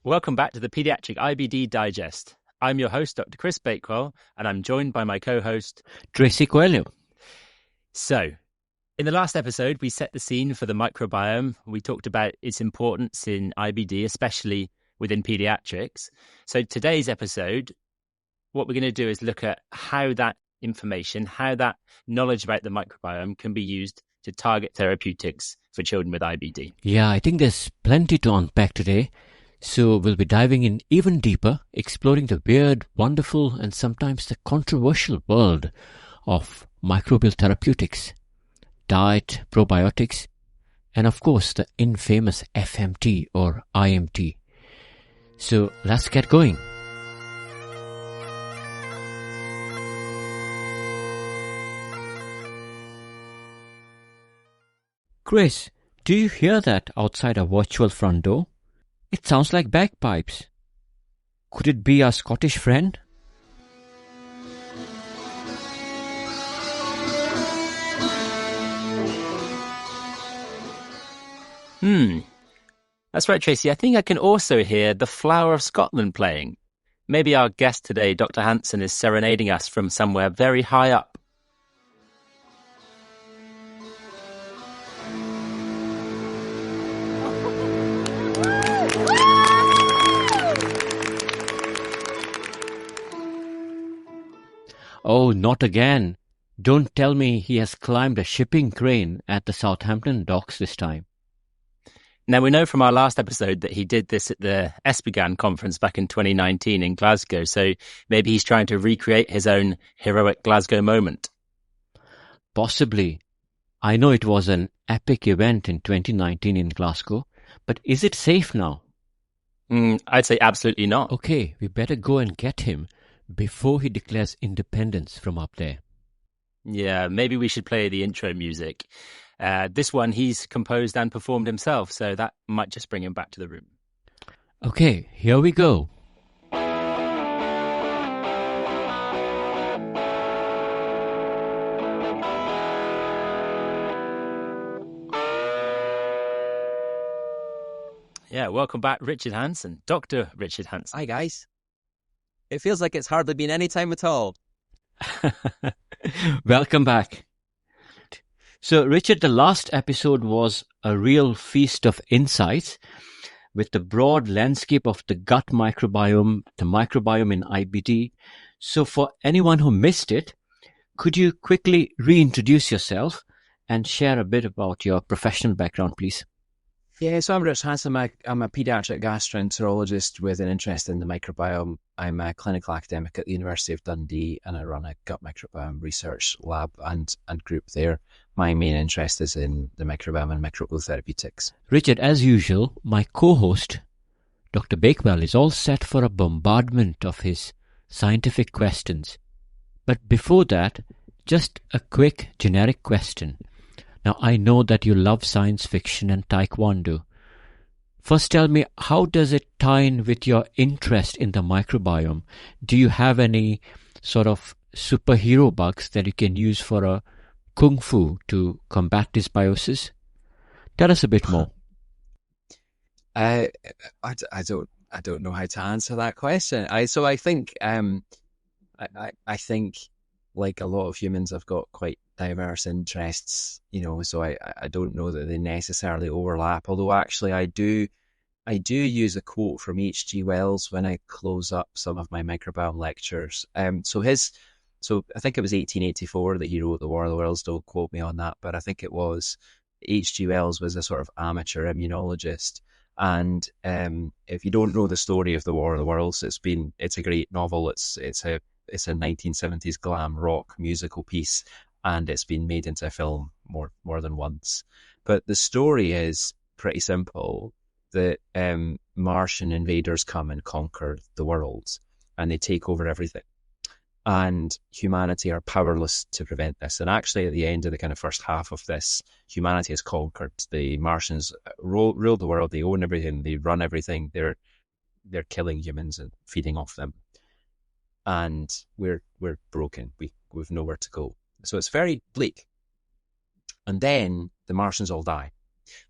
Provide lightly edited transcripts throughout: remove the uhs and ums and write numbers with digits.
Welcome back to the Pediatric IBD Digest. I'm your host, Dr. Chris Bakewell, and I'm joined by my co-host, Dr Coelho. So, in the last episode, we set the scene for the microbiome. We talked about its importance in IBD, especially within pediatrics. So today's episode, what we're going to do is look at how that information, how that knowledge about the microbiome can be used to target therapeutics for children with IBD. Yeah, I think there's plenty to unpack today. So we'll be diving in even deeper, exploring the weird, wonderful, and sometimes the controversial world of microbial therapeutics, diet, probiotics, and of course the infamous FMT or IMT. So let's get going. Chris, do you hear that outside our virtual front door? It sounds like bagpipes. Could it be our Scottish friend? That's right, Tracy. I think I can also hear the Flower of Scotland playing. Maybe our guest today, Dr. Hansen, is serenading us from somewhere very high up. Oh, not again. Don't tell me he has climbed a shipping crane at the Southampton docks this time. Now, we know from our last episode that he did this at the ESPGHAN conference back in 2019 in Glasgow, so maybe he's trying to recreate his own heroic Glasgow moment. Possibly. I know it was an epic event in 2019 in Glasgow, but is it safe now? I'd say absolutely not. Okay, we better go and get him before he declares independence from up there. Yeah, maybe we should play the intro music. This one he's composed and performed himself, so that might just bring him back to the room. Okay, here we go. Yeah, welcome back, Richard Hansen, Dr. Richard Hansen. Hi, guys. It feels like it's hardly been any time at all. Welcome back. So, Richard, the last episode was a real feast of insights with the broad landscape of the gut microbiome, the microbiome in IBD. So, for anyone who missed it, could you quickly reintroduce yourself and share a bit about your professional background, please? Yeah, so I'm Richard Hansen. I'm a paediatric gastroenterologist with an interest in the microbiome. I'm a clinical academic at the University of Dundee, and I run a gut microbiome research lab and group there. My main interest is in the microbiome and microbial therapeutics. Richard, as usual, my co-host, Dr. Bakewell, is all set for a bombardment of his scientific questions. But before that, just a quick generic question. Now, I know that you love science fiction and taekwondo. First, tell me, how does it tie in with your interest in the microbiome? Do you have any sort of superhero bugs that you can use for a kung fu to combat dysbiosis? Tell us a bit more. I don't know how to answer that question. I think like a lot of humans, I've got quite diverse interests, so I don't know that they necessarily overlap. Although actually I do use a quote from H.G. Wells when I close up some of my microbiome lectures. So I think it was 1884 that he wrote The War of the Worlds. Don't quote me on that, but I think it was. H.G. Wells was a sort of amateur immunologist. And if you don't know the story of The War of the Worlds, it's a great novel. It's a 1970s glam rock musical piece, and it's been made into a film more than once. But the story is pretty simple. The Martian invaders come and conquer the world, and they take over everything. And humanity are powerless to prevent this. And actually, at the end of the kind of first half of this, humanity has conquered. The Martians rule the world. They own everything. They run everything. They're killing humans and feeding off them. And we're broken. We've nowhere to go. So it's very bleak. And then the Martians all die.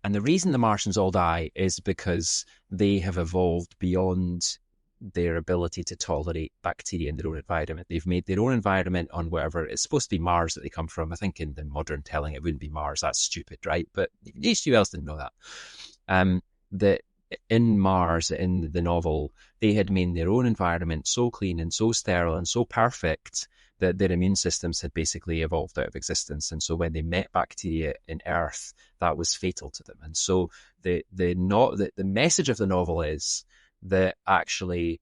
And the reason the Martians all die is because they have evolved beyond their ability to tolerate bacteria in their own environment. They've made their own environment on whatever, it's supposed to be Mars that they come from. I think in the modern telling, it wouldn't be Mars. That's stupid, right? But H.G. Wells didn't know that. That in Mars, in the novel, they had made their own environment so clean and so sterile and so perfect that their immune systems had basically evolved out of existence. And so when they met bacteria in Earth, that was fatal to them. And so the message of the novel is that actually,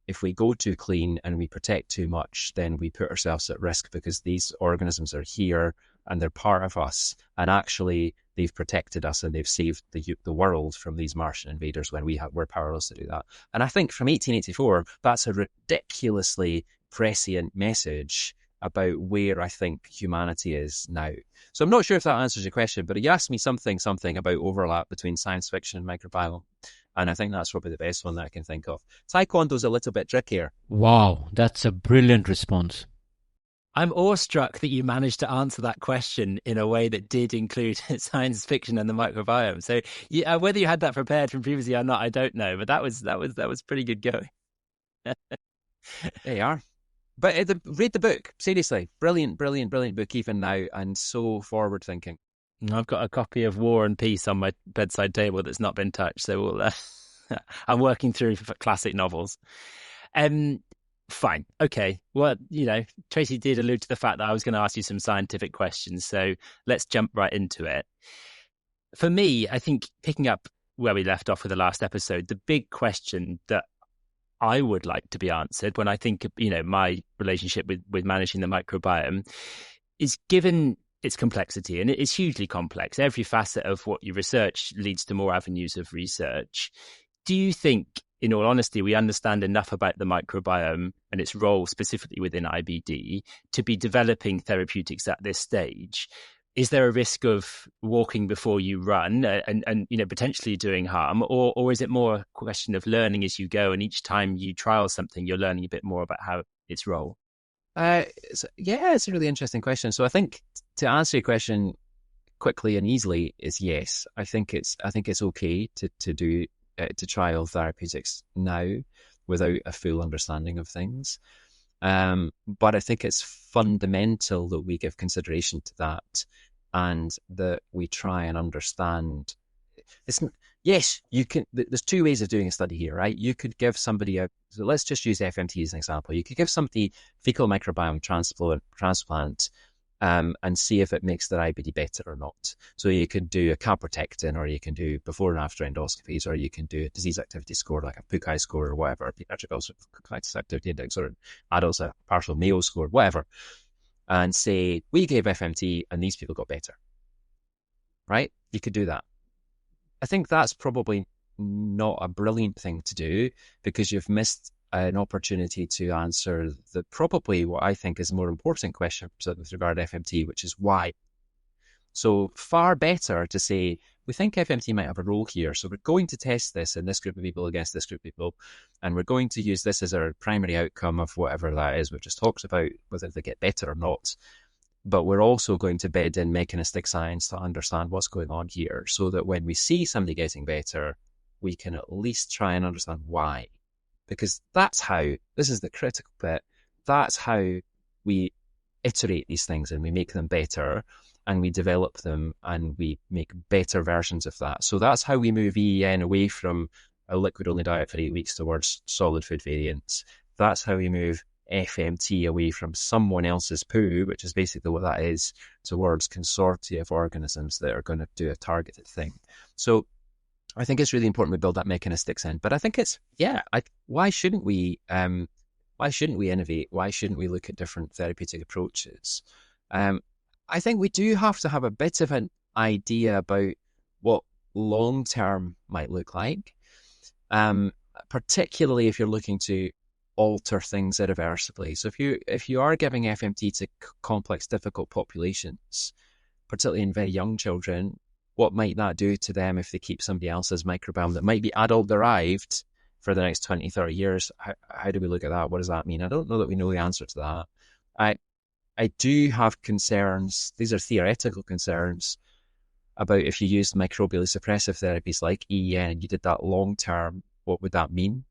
if we go too clean and we protect too much, then we put ourselves at risk, because these organisms are here and they're part of us. And actually, they've protected us and they've saved the world from these Martian invaders when we're powerless to do that. And I think from 1884, that's a ridiculously prescient message about where I think humanity is now. So I'm not sure if that answers your question, but you asked me something about overlap between science fiction and microbiome. And I think that's probably the best one that I can think of. Taekwondo's a little bit trickier. Wow, that's a brilliant response. I'm awestruck that you managed to answer that question in a way that did include science fiction and the microbiome. So whether you had that prepared from previously or not, I don't know. But that was pretty good going. There you are. But read the book, seriously. Brilliant book even now, and so forward thinking. I've got a copy of War and Peace on my bedside table that's not been touched, so I'm working through classic novels. Fine, okay. Well, Tracy did allude to the fact that I was going to ask you some scientific questions, so let's jump right into it. For me, I think picking up where we left off with the last episode, the big question that I would like to be answered when I think of, my relationship with managing the microbiome is, given its complexity, and it is hugely complex. Every facet of what you research leads to more avenues of research. Do you think, in all honesty, we understand enough about the microbiome and its role specifically within IBD to be developing therapeutics at this stage? Is there a risk of walking before you run and potentially doing harm, or is it more a question of learning as you go, and each time you trial something, you're learning a bit more about how its role? It's a really interesting question. So I think to answer your question quickly and easily is yes. I think it's okay to trial therapeutics now without a full understanding of things. But I think it's fundamental that we give consideration to that, and that we try and understand. Yes, you can. There's two ways of doing a study here, right? You could give somebody so let's just use FMT as an example. You could give somebody fecal microbiome transplant and see if it makes their IBD better or not. So you could do a calprotectin, or you can do before and after endoscopies, or you can do a disease activity score like a PUCI score or whatever, a pediatric ulcerative colitis activity index, or adults a partial Mayo score, whatever, and say, we gave FMT and these people got better, right? You could do that. I think that's probably not a brilliant thing to do, because you've missed an opportunity to answer probably what I think is a more important question with regard to FMT, which is why. So far better to say, we think FMT might have a role here, so we're going to test this in this group of people against this group of people, and we're going to use this as our primary outcome of whatever that is we've just talked about, whether they get better or not. But we're also going to bed in mechanistic science to understand what's going on here, so that when we see somebody getting better, we can at least try and understand why. Because that's how, this is the critical bit, that's how we iterate these things and we make them better and we develop them and we make better versions of that. So that's how we move EEN away from a liquid-only diet for 8 weeks towards solid food variants. That's how we move FMT away from someone else's poo, which is basically what that is, towards consortia of organisms that are going to do a targeted thing. So I think it's really important we build that mechanistic sense. But I think it's, why shouldn't we innovate? Why shouldn't we look at different therapeutic approaches? I think we do have to have a bit of an idea about what long-term might look like, particularly if you're looking to alter things irreversibly. So if you are giving FMT to complex, difficult populations, particularly in very young children, what might that do to them if they keep somebody else's microbiome that might be adult-derived for the next 20, 30 years? How do we look at that? What does that mean? I don't know that we know the answer to that. I do have concerns. These are theoretical concerns about if you used microbially suppressive therapies like EEN and you did that long term, what would that mean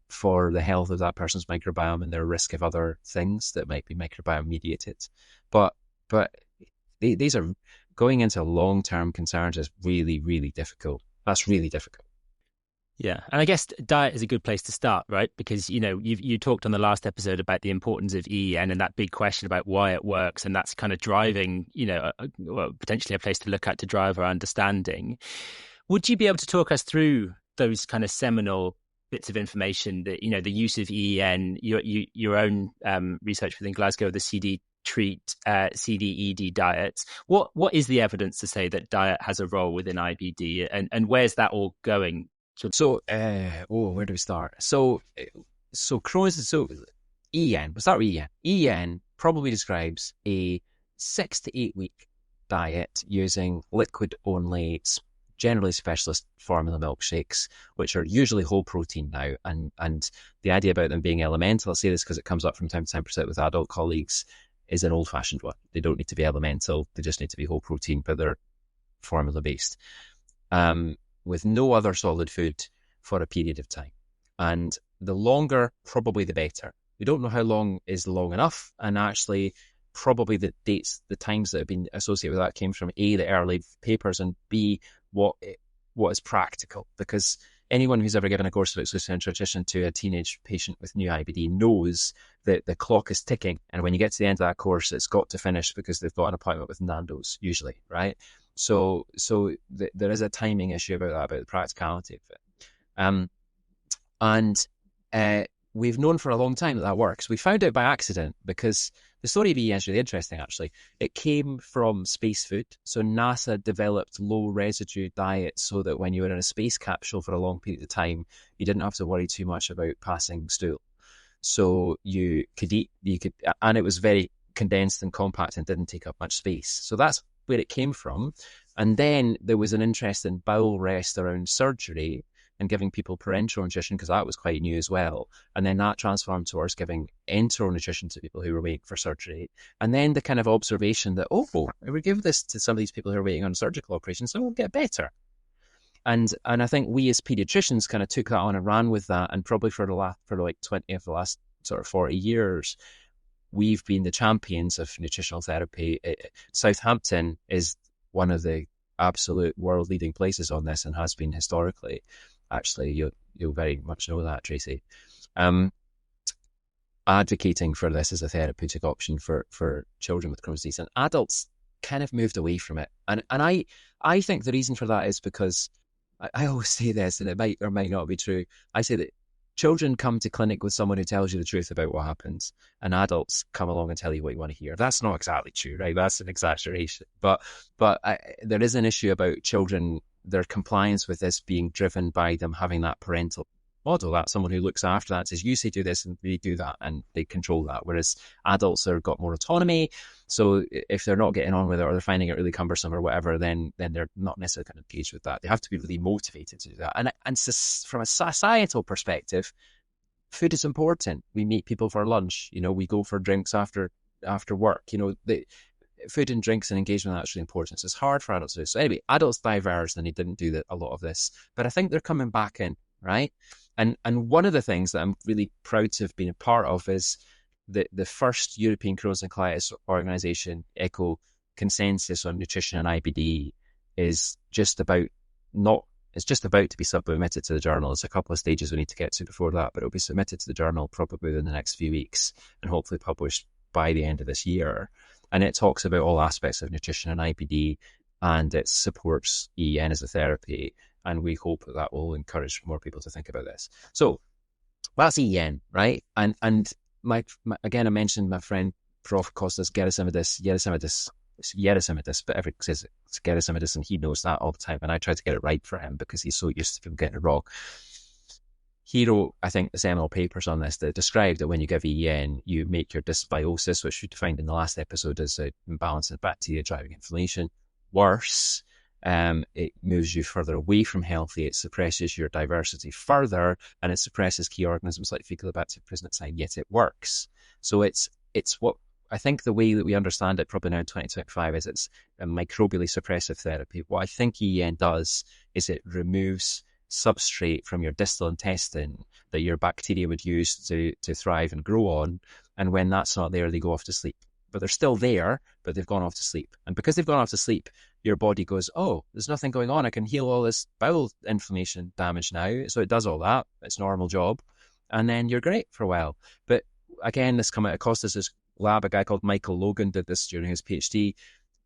for the health of that person's microbiome and their risk of other things that might be microbiome mediated. But these are going into long-term concerns is really, really difficult. That's really difficult. Yeah. And I guess diet is a good place to start, right? Because, you talked on the last episode about the importance of EEN and that big question about why it works. And that's kind of driving, potentially a place to look at to drive our understanding. Would you be able to talk us through those kind of seminal bits of information that, the use of EEN, your own research within Glasgow, the CD treat CDED diets. What is the evidence to say that diet has a role within IBD, and where's that all going? So, where do we start? So Crohn's. So EN. We'll start with EN. EN probably describes a 6 to 8 week diet using liquid only, generally specialist formula milkshakes, which are usually whole protein now. And the idea about them being elemental, I'll say this because it comes up from time to time with adult colleagues, is an old fashioned one. They don't need to be elemental. They just need to be whole protein, but they're formula based. With no other solid food for a period of time. And the longer, probably the better. We don't know how long is long enough. And actually, probably the dates, the times that have been associated with that came from A, the early papers, and B, what is practical. Because anyone who's ever given a course of exclusive nutrition to a teenage patient with new IBD knows that the clock is ticking. And when you get to the end of that course, it's got to finish because they've got an appointment with Nando's, usually, right? So there is a timing issue about the practicality of it. We've known for a long time that works. We found out by accident because the story of EEN is really interesting, actually. It came from space food. So NASA developed low residue diets so that when you were in a space capsule for a long period of time, you didn't have to worry too much about passing stool. So you could eat, and it was very condensed and compact and didn't take up much space. So that's where it came from. And then there was an interest in bowel rest around surgery and giving people parenteral nutrition, because that was quite new as well. And then that transformed towards giving enteral nutrition to people who were waiting for surgery. And then the kind of observation that, if we give this to some of these people who are waiting on surgical operations, so we'll get better. And I think we as pediatricians kind of took that on and ran with that. And probably for like 20 of the last sort of 40 years, we've been the champions of nutritional therapy. Southampton is one of the absolute world leading places on this and has been historically. Actually, you'll very much know that, Tracy. Advocating for this as a therapeutic option for children with Crohn's disease, and adults kind of moved away from it. And I think the reason for that is because I always say this, and it might or might not be true. I say that children come to clinic with someone who tells you the truth about what happens, and adults come along and tell you what you want to hear. That's not exactly true, right? That's an exaggeration. But there is an issue about children, their compliance with this being driven by them having that parental model, that someone who looks after that says, you say do this and we do that, and they control that. Whereas adults have got more autonomy. So if they're not getting on with it or they're finding it really cumbersome or whatever, then they're not necessarily kind of engaged with that. They have to be really motivated to do that. And from a societal perspective, food is important. We meet people for lunch, we go for drinks after work, the food and drinks and engagement, that's really important. So it's hard for adults to do. So anyway, adults diverged and they didn't do a lot of this, but I think they're coming back in, right? And one of the things that I'm really proud to have been a part of is the first European Crohn's and Colitis Organization ECHO consensus on nutrition and IBD is just about to be submitted to the journal. There's a couple of stages we need to get to before that, but it'll be submitted to the journal probably within the next few weeks and hopefully published by the end of this year. And it talks about all aspects of nutrition and IBD, and it supports EN as a therapy. And we hope that will encourage more people to think about this. So that's EN, right? And again, I mentioned my friend Prof. Costas Gerasimidis, but everyone says it's Gerasimidis, and he knows that all the time. And I try to get it right for him because he's so used to people getting it wrong. He wrote, I think, the seminal papers on this that described that when you give EN, you make your dysbiosis, which we defined in the last episode as an imbalance in bacteria driving inflammation, worse. It moves you further away from healthy. It suppresses your diversity further, and it suppresses key organisms like faecal bacteria, yet it works. So it's what I think the way that we understand it probably now in 2025 is it's a microbially suppressive therapy. What I think EEN does is it removes substrate from your distal intestine that your bacteria would use to thrive and grow on. And when that's not there, they go off to sleep. But they're still there, but they've gone off to sleep. And because they've gone off to sleep, your body goes, oh, there's nothing going on. I can heal all this bowel inflammation damage now. So it does all that. It's a normal job. And then you're great for a while. But again, this come out of Costas' lab. A guy called Michael Logan did this during his PhD,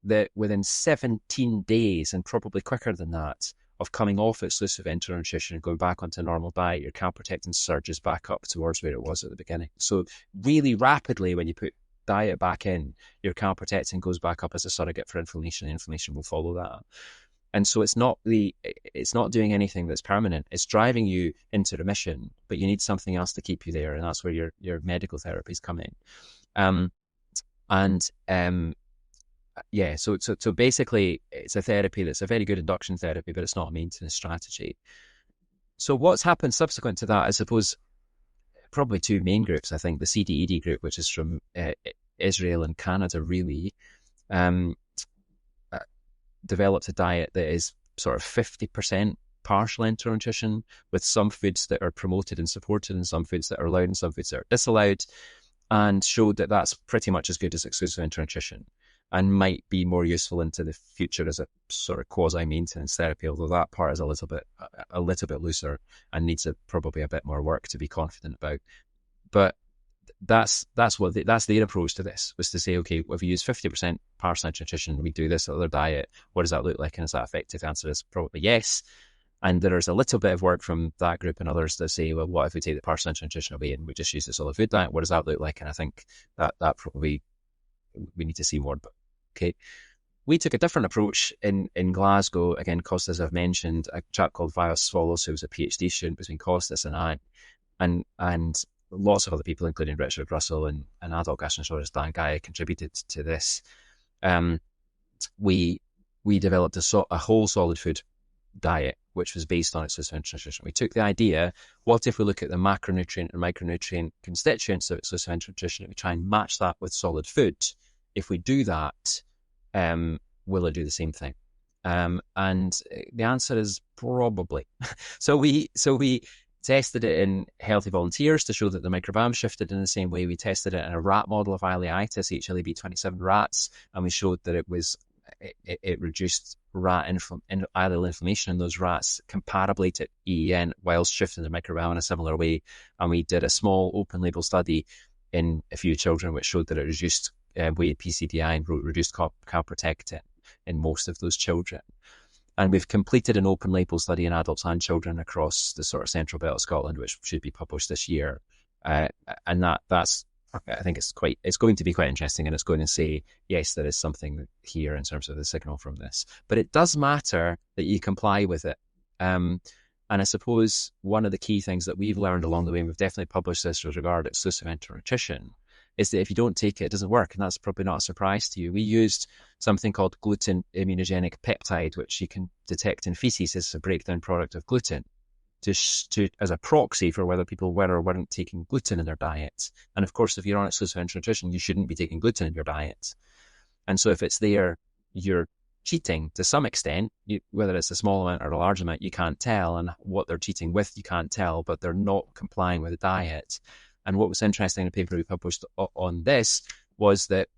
that within 17 days, and probably quicker than that, of coming off exclusive enteral nutrition and going back onto a normal diet, your calprotectin surges back up towards where it was at the beginning. So really rapidly, when you put diet back in, your calprotectin goes back up as a surrogate for inflammation, and inflammation will follow that. And so it's not doing anything that's permanent. It's driving you into remission, but you need something else to keep you there, and that's where your medical therapies come in. So basically, it's a therapy that's a very good induction therapy, but it's not a maintenance strategy. So what's happened subsequent to that, I suppose, probably two main groups. I think the CDED group, which is from Israel and Canada, really developed a diet that is sort of 50% partial enteral nutrition, with some foods that are promoted and supported and some foods that are allowed and some foods that are disallowed, and showed that that's pretty much as good as exclusive enteral nutrition and might be more useful into the future as a sort of quasi-maintenance therapy, although that part is a little bit looser and needs probably a bit more work to be confident about. But that's their approach to this, was to say, okay, if we use 50% partial enteral nutrition, we do this other diet, what does that look like, and is that effective? The answer is probably yes. And there's a little bit of work from that group and others to say, well, what if we take the partial enteral nutrition away and we just use this other food diet? What does that look like? And I think that probably we need to see more. But okay, we took a different approach in Glasgow. Again, Costas, I've mentioned, a chap called Vios Svolos, who was a PhD student between Costas and I, and lots of other people, including Richard Russell and adult gastroenterologist Dan Guy, contributed to this. We developed a whole solid food diet, which was based on exclusive enteral nutrition. We took the idea, what if we look at the macronutrient and micronutrient constituents of exclusive enteral nutrition, and we try and match that with solid food? If we do that, will it do the same thing? And the answer is probably. So we tested it in healthy volunteers to show that the microbiome shifted in the same way. We tested it in a rat model of ileitis, HLA-B27 rats, and we showed that it reduced rat ileal inflammation in those rats comparably to EEN, whilst shifting the microbiome in a similar way. And we did a small open label study in a few children, which showed that it reduced weighted PCDI and reduced calprotectin in most of those children. And we've completed an open label study in adults and children across the sort of central belt of Scotland, which should be published this year. And that's, I think it's going to be quite interesting, and it's going to say, yes, there is something here in terms of the signal from this. But it does matter that you comply with it. And I suppose one of the key things that we've learned along the way, and we've definitely published this with regard to exclusive enteral nutrition, is that if you don't take it, it doesn't work. And that's probably not a surprise to you. We used something called gluten immunogenic peptide, which you can detect in feces as a breakdown product of gluten, as a proxy for whether people were or weren't taking gluten in their diet. And of course, if you're on exclusive enteral nutrition, you shouldn't be taking gluten in your diet. And so if it's there, you're cheating to some extent. Whether it's a small amount or a large amount, you can't tell. And what they're cheating with, you can't tell, but they're not complying with the diet. And what was interesting in the paper we published on this was that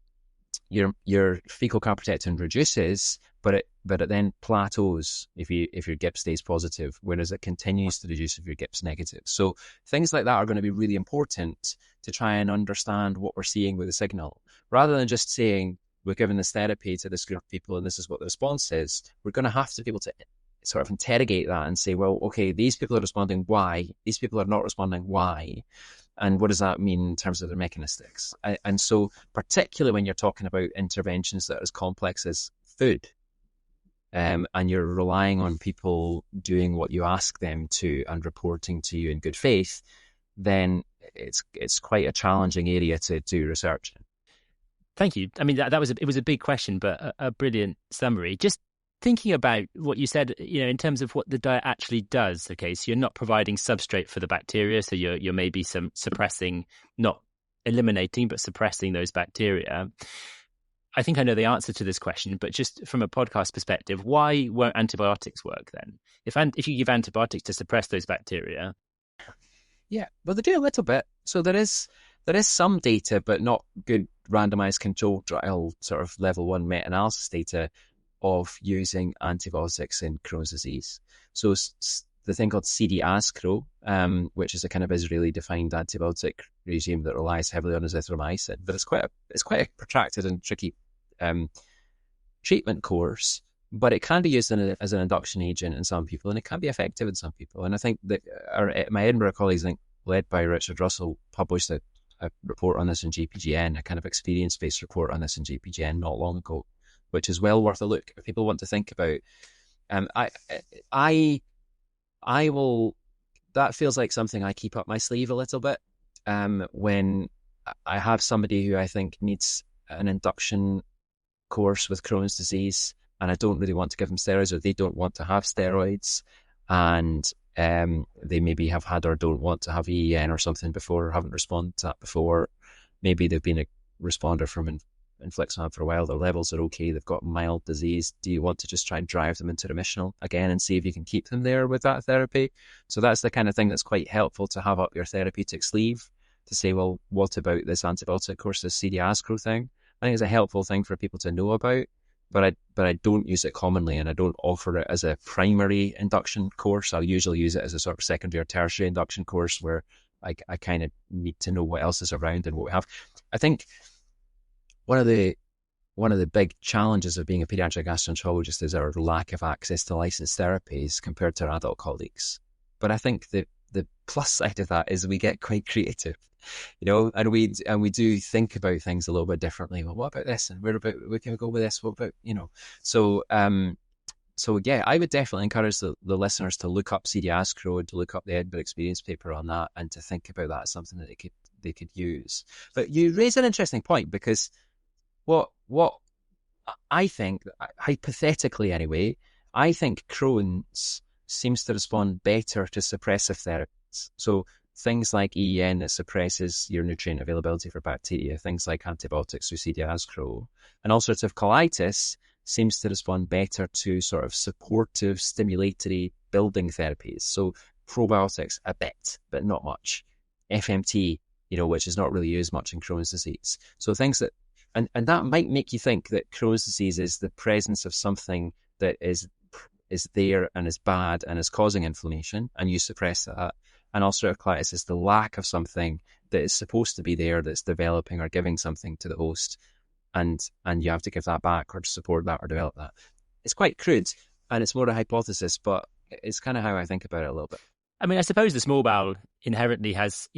your fecal calprotectin reduces, but it then plateaus if your GIP stays positive, whereas it continues to reduce if your GIP's negative. So things like that are going to be really important to try and understand what we're seeing with the signal, rather than just saying we're giving this therapy to this group of people and this is what the response is. We're going to have to be able to sort of interrogate that and say, well, okay, these people are responding, why? These people are not responding, why? And what does that mean in terms of their mechanistics? And so particularly when you're talking about interventions that are as complex as food, and you're relying on people doing what you ask them to and reporting to you in good faith, then it's quite a challenging area to do research in. Thank you. I mean, it was a big question, but a brilliant summary. Just thinking about what you said, in terms of what the diet actually does. Okay, so you're not providing substrate for the bacteria, so you're maybe suppressing, not eliminating but suppressing those bacteria. I think I know the answer to this question, but just from a podcast perspective, why won't antibiotics work then? If you give antibiotics to suppress those bacteria. Yeah, well, they do a little bit. So there is some data, but not good randomized controlled trial sort of level 1 meta-analysis data of using antibiotics in Crohn's disease. So the thing called CD-ASCRO, which is a kind of Israeli-defined antibiotic regime that relies heavily on azithromycin, but it's quite a protracted and tricky treatment course. But it can be used as an induction agent in some people, and it can be effective in some people. And I think that my Edinburgh colleagues, I think, led by Richard Russell, published a report on this in JPGN, a kind of experience-based report on this in JPGN not long ago, which is well worth a look if people want to think about. I will. That feels like something I keep up my sleeve a little bit when I have somebody who I think needs an induction course with Crohn's disease, and I don't really want to give them steroids, or they don't want to have steroids, and they maybe have had or don't want to have EEN or something before, or haven't responded to that before. Maybe they've been a responder from infliximab for a while, their levels are okay, they've got mild disease. Do you want to just try and drive them into remission again and see if you can keep them there with that therapy? So that's the kind of thing that's quite helpful to have up your therapeutic sleeve, to say, well, what about this antibiotic course, this CD-ASCRO thing? I think it's a helpful thing for people to know about, but I don't use it commonly, and I don't offer it as a primary induction course. I'll usually use it as a sort of secondary or tertiary induction course where I kind of need to know what else is around and what we have. I think one of the big challenges of being a pediatric gastroenterologist is our lack of access to licensed therapies compared to our adult colleagues. But I think the plus side of that is we get quite creative, and we do think about things a little bit differently. Well, what about this? And where can we go with this? What about, So yeah, I would definitely encourage the listeners to look up CD-ASCRO and to look up the Edinburgh Experience paper on that, and to think about that as something that they could use. But you raise an interesting point, because what I think, hypothetically anyway, I think Crohn's seems to respond better to suppressive therapies. So things like EEN that suppresses your nutrient availability for bacteria, things like antibiotics through CD-ASCRO, and ulcerative colitis seems to respond better to sort of supportive, stimulatory building therapies. So probiotics a bit, but not much. FMT, which is not really used much in Crohn's disease. So things that, and that might make you think that Crohn's disease is the presence of something that is there and is bad and is causing inflammation, and you suppress that. And ulcerative colitis is the lack of something that is supposed to be there, that's developing or giving something to the host, and you have to give that back or support that or develop that. It's quite crude, and it's more a hypothesis, but it's kind of how I think about it a little bit. I mean, I suppose the small bowel inherently has,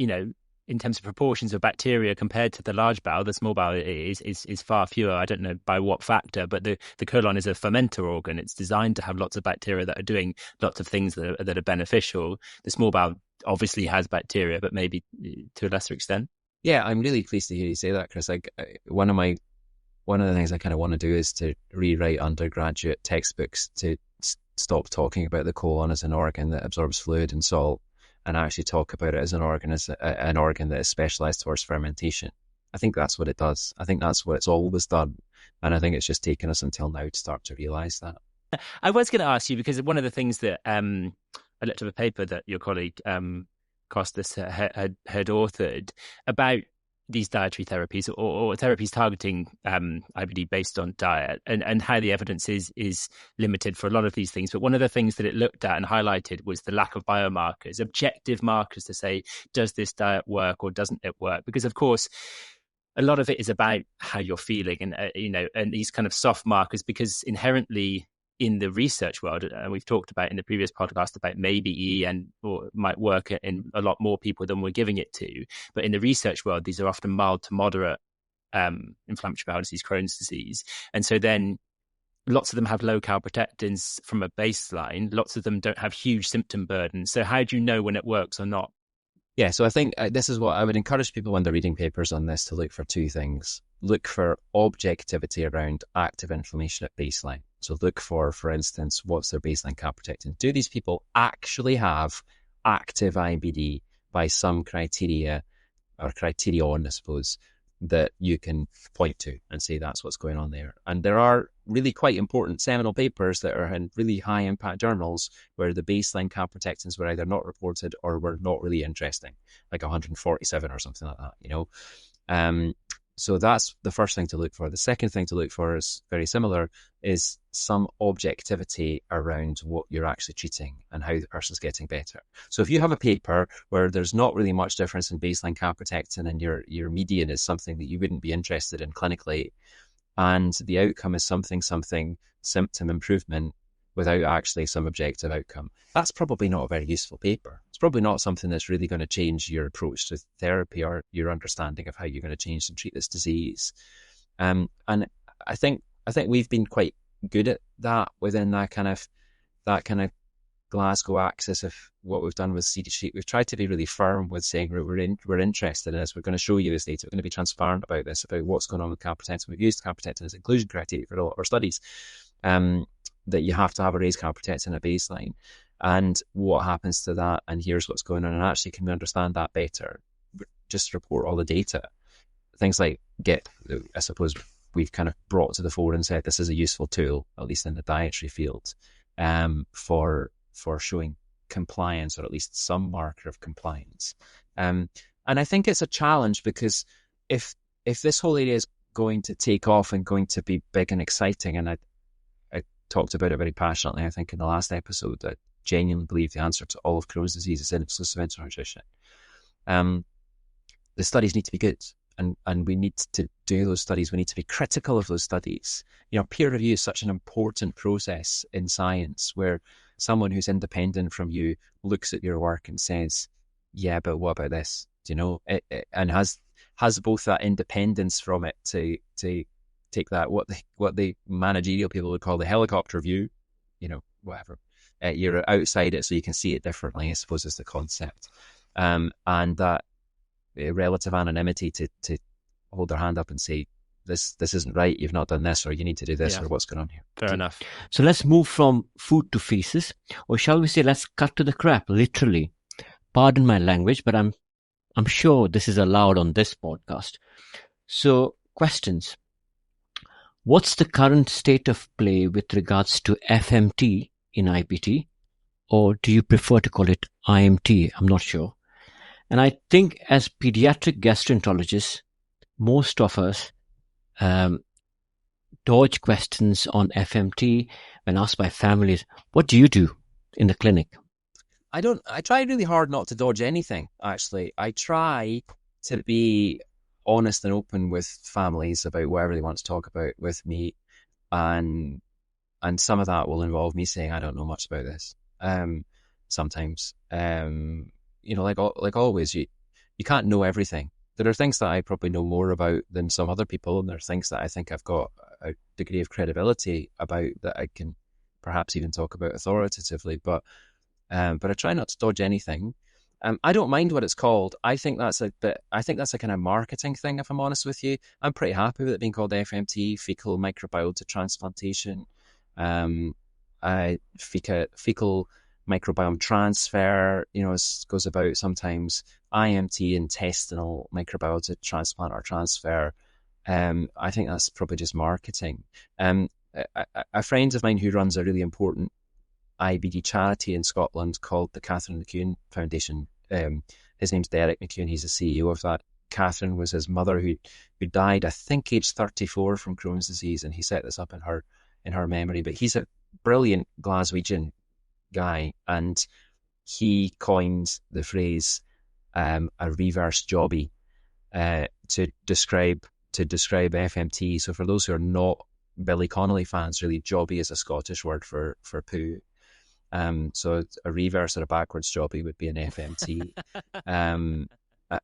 in terms of proportions of bacteria compared to the large bowel, the small bowel is far fewer. I don't know by what factor, but the colon is a fermenter organ. It's designed to have lots of bacteria that are doing lots of things that are beneficial. The small bowel obviously has bacteria, but maybe to a lesser extent. Yeah, I'm really pleased to hear you say that, Chris. One of the things I kind of want to do is to rewrite undergraduate textbooks to stop talking about the colon as an organ that absorbs fluid and salt, and actually talk about it as an organ that is specialized towards fermentation. I think that's what it does. I think that's what it's always done. And I think it's just taken us until now to start to realize that. I was going to ask you, because one of the things that I looked at a paper that your colleague Costas had authored about these dietary therapies or therapies targeting IBD based on diet, and how the evidence is limited for a lot of these things. But one of the things that it looked at and highlighted was the lack of biomarkers, objective markers to say, does this diet work or doesn't it work? Because of course, a lot of it is about how you're feeling, and and these kind of soft markers, because inherently in the research world, and we've talked about in the previous podcast about maybe EEN might work in a lot more people than we're giving it to. But in the research world, these are often mild to moderate inflammatory bowel disease, Crohn's disease. And so then lots of them have low calprotectins from a baseline. Lots of them don't have huge symptom burden. So how do you know when it works or not? Yeah, so I think this is what I would encourage people when they're reading papers on this to look for two things. Look for objectivity around active inflammation at baseline. So look for instance, what's their baseline calprotectin? Do these people actually have active IBD by some criteria or criterion, I suppose, that you can point to and say that's what's going on there. And there are really quite important seminal papers that are in really high impact journals where the baseline calprotectins were either not reported or were not really interesting, like 147 or something like that, you know. So that's the first thing to look for. The second thing to look for is very similar, is some objectivity around what you're actually treating and how the person's getting better. So if you have a paper where there's not really much difference in baseline calprotectin and your median is something that you wouldn't be interested in clinically, and the outcome is something symptom improvement without actually some objective outcome, that's probably not a very useful paper. It's probably not something that's really going to change your approach to therapy or your understanding of how you're going to change and treat this disease. And I think we've been quite good at that within that kind of Glasgow axis of what we've done with CDC. We've tried to be really firm with saying we're interested in this. We're going to show you this data. We're going to be transparent about this, about what's going on with calprotectin. We've used calprotectin as inclusion criteria for a lot of our studies. That you have to have a raised calprotectin at baseline, and what happens to that, and here's what's going on, and actually can we understand that better? Just report all the data. Things like I suppose we've kind of brought to the fore and said this is a useful tool, at least in the dietary field, for showing compliance, or at least some marker of compliance. And I think it's a challenge because if this whole area is going to take off and going to be big and exciting, and I talked about it very passionately, I think, in the last episode, that genuinely believe the answer to all of Crohn's disease is in exclusive enteral nutrition. The studies need to be good, and we need to do those studies. We need to be critical of those studies. You know, peer review is such an important process in science, where someone who's independent from you looks at your work and says, yeah, but what about this? Do you know, and has both that independence from it to take that, what the managerial people would call the helicopter view, you know, whatever. You're outside it so you can see it differently, I suppose, is the concept. And that relative anonymity to hold their hand up and say, this isn't right, you've not done this, or you need to do this, or what's going on here. Fair enough. So let's move from food to feces, or shall we say let's cut to the crap, literally. Pardon my language, but I'm sure this is allowed on this podcast. So, questions. What's the current state of play with regards to FMT in IBD? Or do you prefer to call it IMT? I'm not sure. And I think as pediatric gastroenterologists, most of us dodge questions on FMT when asked by families. What do you do in the clinic? I try really hard not to dodge anything, actually. I try to be honest and open with families about whatever they want to talk about with me, and some of that will involve me saying I don't know much about this. Sometimes, you know, like always, you can't know everything. There are things that I probably know more about than some other people, and there are things that I think I've got a degree of credibility about that I can perhaps even talk about authoritatively. But I try not to dodge anything. I don't mind what it's called. I think that's a kind of marketing thing, if I'm honest with you. I'm pretty happy with it being called FMT, fecal microbial to transplantation, fecal microbiome transfer, you know, goes about sometimes. IMT, intestinal microbial to transplant or transfer. I think that's probably just marketing. A friend of mine who runs a really important IBD charity in Scotland called the Catherine McEwen Foundation. His name's Derek McEwen. He's the CEO of that. Catherine was his mother who died, I think, age 34 from Crohn's disease, and he set this up in her memory. But he's a brilliant Glaswegian guy, and he coined the phrase a reverse Jobbie to describe FMT. So for those who are not Billy Connolly fans, really, Jobbie is a Scottish word for poo. So a reverse or a backwards Jobbie would be an FMT. And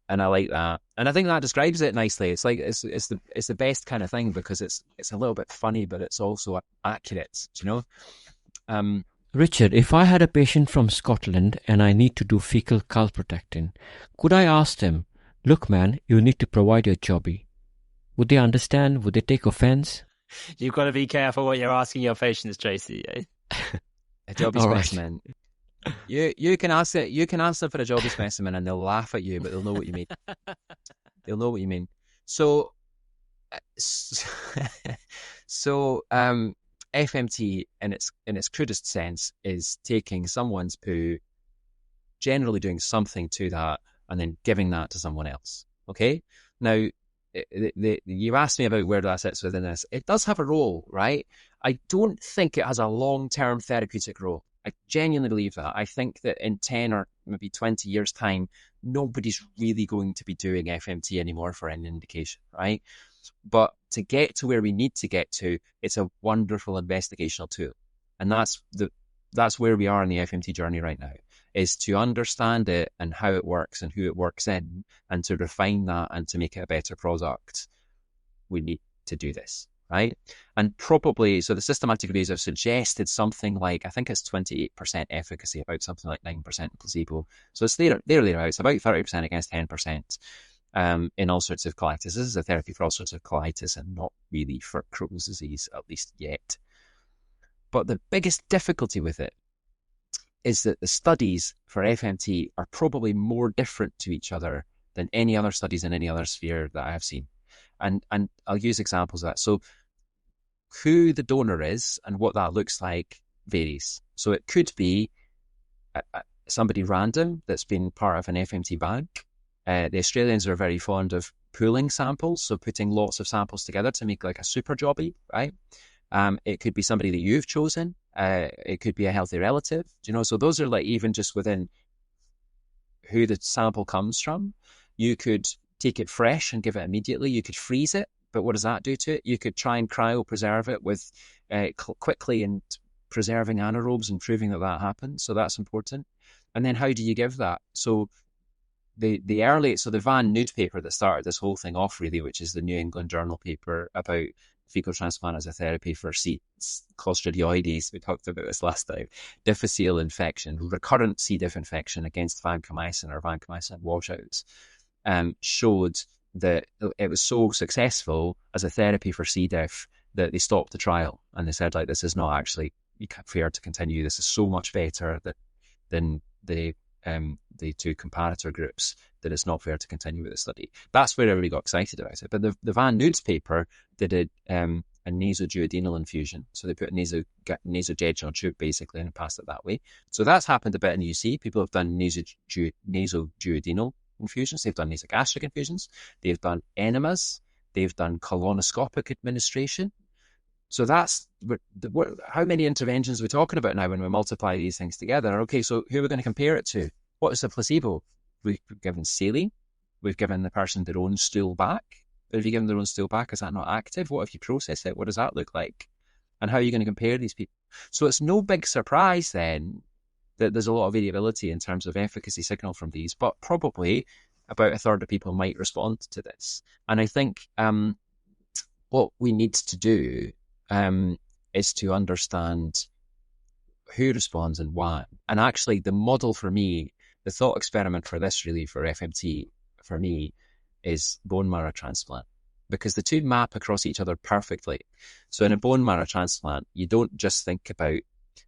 I like that, and I think that describes it nicely. It's like it's the best kind of thing because it's a little bit funny, but it's also accurate. You know. Richard, if I had a patient from Scotland and I need to do fecal calprotectin, could I ask them, look man, you need to provide your Jobbie? Would they understand? Would they take offence? You've got to be careful what you're asking your patients, Tracy. A Jobbie specimen. You can ask it. You can ask them for a Jobbie specimen, and they'll laugh at you, but they'll know what you mean. They'll know what you mean. So, so FMT in its crudest sense is taking someone's poo, generally doing something to that, and then giving that to someone else. Okay. Now, you asked me about where that sits within this. It does have a role, right? I don't think it has a long-term therapeutic role. I genuinely believe that. I think that in 10 or maybe 20 years' time, nobody's really going to be doing FMT anymore for any indication, right? But to get to where we need to get to, it's a wonderful investigational tool. And that's where we are in the FMT journey right now, is to understand it and how it works and who it works in, and to refine that and to make it a better product. We need to do this, right? And probably, so the systematic reviews have suggested something like, I think it's 28% efficacy, about something like 9% placebo. So it's thereabouts, about 30% against 10%. In ulcerative colitis. This is a therapy for ulcerative colitis and not really for Crohn's disease, at least yet. But the biggest difficulty with it is that the studies for FMT are probably more different to each other than any other studies in any other sphere that I have seen. And I'll use examples of that. So who the donor is and what that looks like varies. So it could be somebody random that's been part of an FMT bank. The Australians are very fond of pooling samples, so putting lots of samples together to make like a super Jobbie, right? It could be somebody that you've chosen. It could be a healthy relative, so those are like even just within who the sample comes from. You could take it fresh and give it immediately. You could freeze it, but what does that do to it? You could try and cryopreserve it with quickly and preserving anaerobes and proving that happens. So that's important. And then how do you give that? So the Van Nood paper that started this whole thing off, really, which is the New England Journal paper about fecal transplant as a therapy for Clostridioides, we talked about this last time, difficile infection, recurrent C. diff infection against vancomycin or vancomycin washouts, showed that it was so successful as a therapy for C. diff that they stopped the trial, and they said, like, this is not actually fair to continue. This is so much better than the two comparator groups that it's not fair to continue with the study. That's where everybody got excited about it. But the Van Noods paper did a nasoduodenal infusion. So they put a nasojejular tube basically and passed it that way. So that's happened a bit in the UC. People have done nasoduodenal infusions. They've done nasogastric infusions. They've done enemas. They've done colonoscopic administration. So that's how many interventions are we talking about now when we multiply these things together? Okay, so who are we going to compare it to? What is the placebo? We've given saline. We've given the person their own stool back. But if you give them their own stool back, is that not active? What if you process it? What does that look like? And how are you going to compare these people? So it's no big surprise then that there's a lot of variability in terms of efficacy signal from these, but probably about a third of people might respond to this. And I think what we need to do is to understand who responds and why. And actually the model for me, the thought experiment for this really, for FMT, for me, is bone marrow transplant, because the two map across each other perfectly. So in a bone marrow transplant, you don't just think about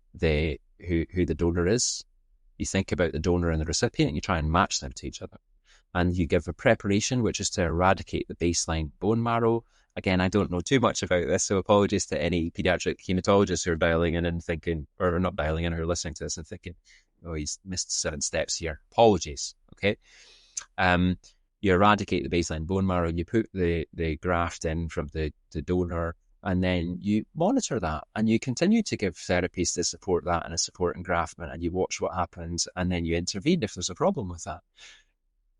who the donor is. You think about the donor and the recipient, and you try and match them to each other. And you give a preparation, which is to eradicate the baseline bone marrow. Again, I don't know too much about this, so apologies to any pediatric hematologists who are dialing in and thinking, or not dialing in, or listening to this and thinking, oh, he's missed 7 steps here. Apologies, okay? You eradicate the baseline bone marrow, you put the graft in from the donor, and then you monitor that, and you continue to give therapies to support that and a support engraftment, and you watch what happens, and then you intervene if there's a problem with that.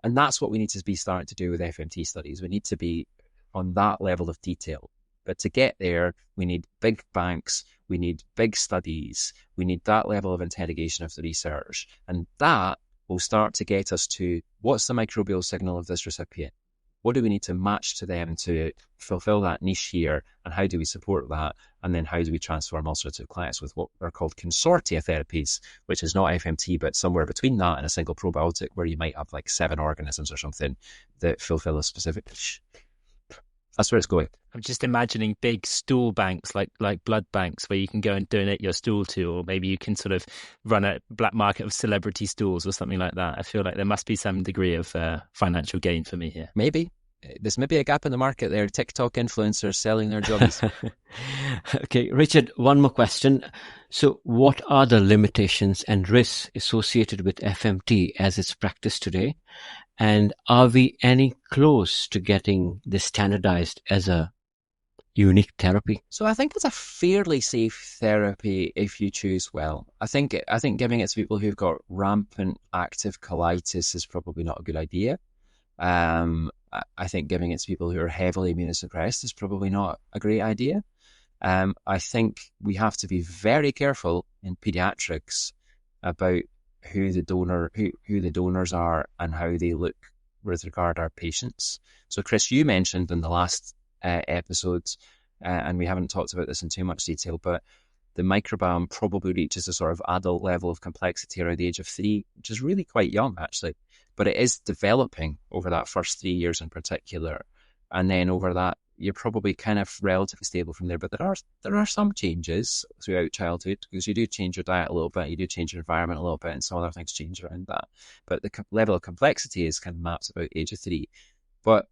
And that's what we need to be starting to do with FMT studies. We need to be on that level of detail. But to get there, we need big banks, we need big studies, we need that level of interrogation of the research. And that will start to get us to what's the microbial signal of this recipient? What do we need to match to them to fulfill that niche here? And how do we support that? And then how do we transform ulcerative colitis with what are called consortia therapies, which is not FMT, but somewhere between that and a single probiotic, where you might have like 7 organisms or something that fulfill a specific niche. That's where it's going. I'm just imagining big stool banks, like blood banks, where you can go and donate your stool to, or maybe you can sort of run a black market of celebrity stools or something like that. I feel like there must be some degree of financial gain for me here. Maybe. There's maybe a gap in the market there. TikTok influencers selling their jobbies. Okay, Richard, one more question. So what are the limitations and risks associated with FMT as it's practiced today? And are we any close to getting this standardized as a unique therapy? So I think it's a fairly safe therapy if you choose well. I think giving it to people who've got rampant active colitis is probably not a good idea. I think giving it to people who are heavily immunosuppressed is probably not a great idea. I think we have to be very careful in pediatrics about who the donors are and how they look with regard to our patients. So Chris, you mentioned in the last episodes, and we haven't talked about this in too much detail, but the microbiome probably reaches a sort of adult level of complexity around the age of 3, which is really quite young actually, but it is developing over that first 3 years in particular. And then over that, you're probably kind of relatively stable from there. But there are some changes throughout childhood, because you do change your diet a little bit, you do change your environment a little bit, and some other things change around that. But the level of complexity is kind of mapped about age of 3. But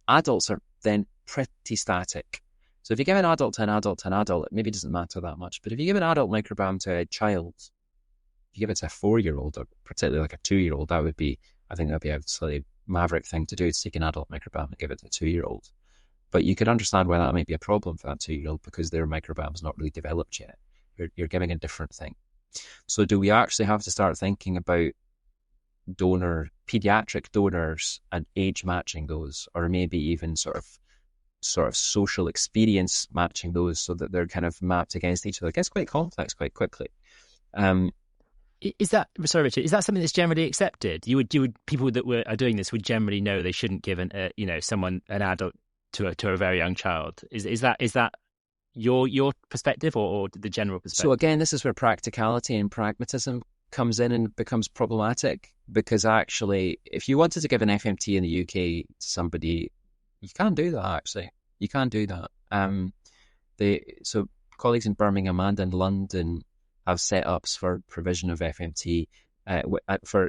adults are then pretty static. So if you give an adult to an adult to an adult, it maybe doesn't matter that much. But if you give an adult microbiome to a child, if you give it to a 4-year-old, or particularly like a 2-year-old, I think that'd be a slightly maverick thing to do, to take an adult microbiome and give it to a 2-year-old. But you could understand why that might be a problem for that 2-year-old, because their microbiome's not really developed yet. You're giving a different thing. So do we actually have to start thinking about pediatric donors and age matching those, or maybe even sort of social experience matching those, so that they're kind of mapped against each other? It gets quite complex quite quickly. Sorry, Richard, is that something that's generally accepted? You would people that are doing this would generally know they shouldn't give an adult to a very young child. Is that your perspective or the general perspective? So again, this is where practicality and pragmatism comes in and becomes problematic, because actually, if you wanted to give an FMT in the UK to somebody, you can't do that. Actually, you can't do that. So colleagues in Birmingham and in London have setups for provision of FMT,